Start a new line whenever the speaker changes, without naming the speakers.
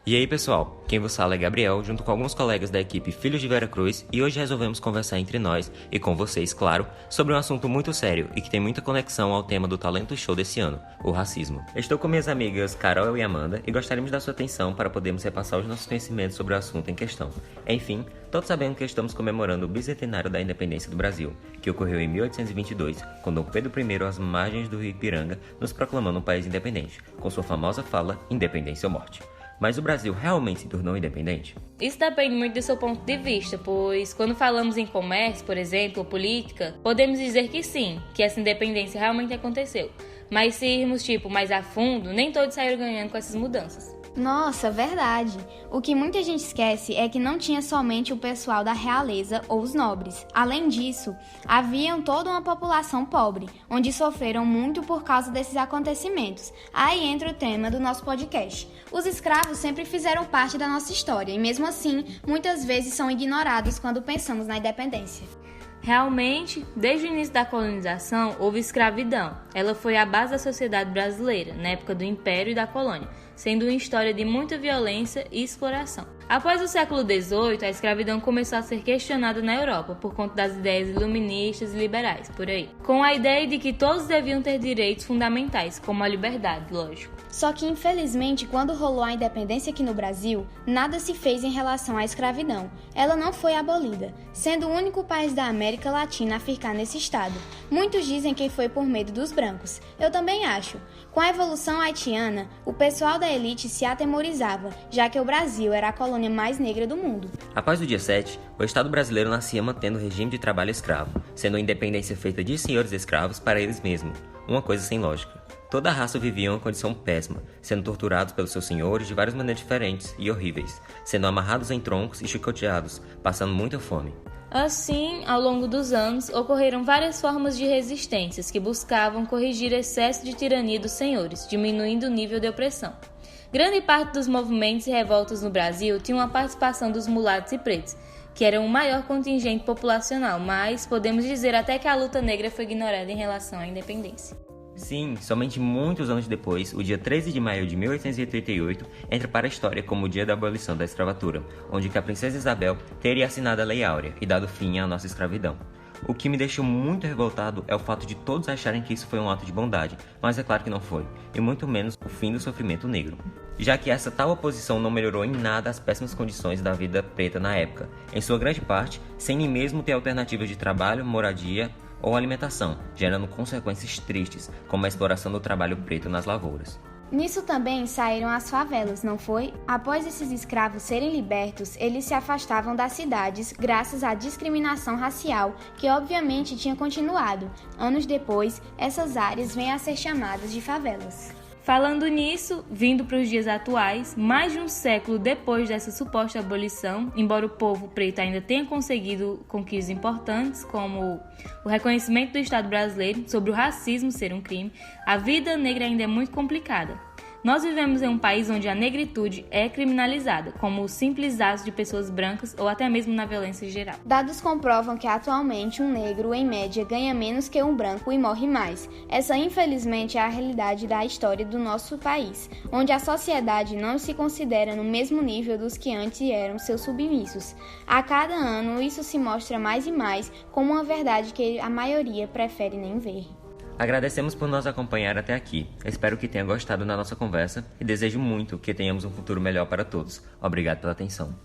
E aí pessoal, quem vos fala é Gabriel, junto com alguns colegas da equipe Filhos de Vera Cruz, e hoje resolvemos conversar entre nós, e com vocês, claro, sobre um assunto muito sério e que tem muita conexão ao tema do Talento Show desse ano, o racismo. Estou com minhas amigas Carol e Amanda e gostaríamos da sua atenção para podermos repassar os nossos conhecimentos sobre o assunto em questão. Enfim, todos sabemos que estamos comemorando o bicentenário da independência do Brasil, que ocorreu em 1822, com Dom Pedro I às margens do rio Ipiranga, nos proclamando um país independente, com sua famosa fala Independência ou Morte. Mas o Brasil realmente se tornou independente?
Isso depende muito do seu ponto de vista, pois quando falamos em comércio, por exemplo, ou política, podemos dizer que sim, que essa independência realmente aconteceu. Mas se irmos mais a fundo, nem todos saíram ganhando com essas mudanças.
Nossa, verdade. O que muita gente esquece é que não tinha somente o pessoal da realeza ou os nobres. Além disso, havia toda uma população pobre, onde sofreram muito por causa desses acontecimentos. Aí entra o tema do nosso podcast. Os escravos sempre fizeram parte da nossa história e, mesmo assim, muitas vezes são ignorados quando pensamos na independência.
Realmente, desde o início da colonização, houve escravidão. Ela foi a base da sociedade brasileira, na época do Império e da colônia, sendo uma história de muita violência e exploração. Após o século XVIII, a escravidão começou a ser questionada na Europa, por conta das ideias iluministas e liberais, por aí, com a ideia de que todos deviam ter direitos fundamentais, como a liberdade, lógico.
Só que, infelizmente, quando rolou a independência aqui no Brasil, nada se fez em relação à escravidão. Ela não foi abolida, sendo o único país da América Latina a ficar nesse estado. Muitos dizem que foi por medo dos brancos. Eu também acho. Com a evolução haitiana, o pessoal da elite se atemorizava, já que o Brasil era a colônia mais negra do mundo.
Após o dia 7, o Estado brasileiro nascia mantendo o regime de trabalho escravo, sendo a independência feita de senhores escravos para eles mesmos, uma coisa sem lógica. Toda a raça vivia em uma condição péssima, sendo torturados pelos seus senhores de várias maneiras diferentes e horríveis, sendo amarrados em troncos e chicoteados, passando muita fome.
Assim, ao longo dos anos, ocorreram várias formas de resistências que buscavam corrigir excesso de tirania dos senhores, diminuindo o nível de opressão. Grande parte dos movimentos e revoltas no Brasil tinham a participação dos mulatos e pretos, que eram o maior contingente populacional, mas podemos dizer até que a luta negra foi ignorada em relação à independência.
Sim, somente muitos anos depois, o dia 13 de maio de 1888 entra para a história como o dia da abolição da escravatura, onde que a princesa Isabel teria assinado a Lei Áurea e dado fim à nossa escravidão. O que me deixou muito revoltado é o fato de todos acharem que isso foi um ato de bondade, mas é claro que não foi, e muito menos o fim do sofrimento negro. Já que essa tal oposição não melhorou em nada as péssimas condições da vida preta na época, em sua grande parte, sem nem mesmo ter alternativas de trabalho, moradia ou alimentação, gerando consequências tristes, como a exploração do trabalho preto nas lavouras.
Nisso também saíram as favelas, não foi? Após esses escravos serem libertos, eles se afastavam das cidades graças à discriminação racial, que obviamente tinha continuado. Anos depois, essas áreas vêm a ser chamadas de favelas.
Falando nisso, vindo para os dias atuais, mais de um século depois dessa suposta abolição, embora o povo preto ainda tenha conseguido conquistas importantes, como o reconhecimento do Estado brasileiro sobre o racismo ser um crime, a vida negra ainda é muito complicada. Nós vivemos em um país onde a negritude é criminalizada, como o simples ato de pessoas brancas ou até mesmo na violência geral.
Dados comprovam que atualmente um negro, em média, ganha menos que um branco e morre mais. Essa, infelizmente, é a realidade da história do nosso país, onde a sociedade não se considera no mesmo nível dos que antes eram seus submissos. A cada ano, isso se mostra mais e mais como uma verdade que a maioria prefere nem ver.
Agradecemos por nos acompanhar até aqui. Espero que tenha gostado da nossa conversa e desejo muito que tenhamos um futuro melhor para todos. Obrigado pela atenção.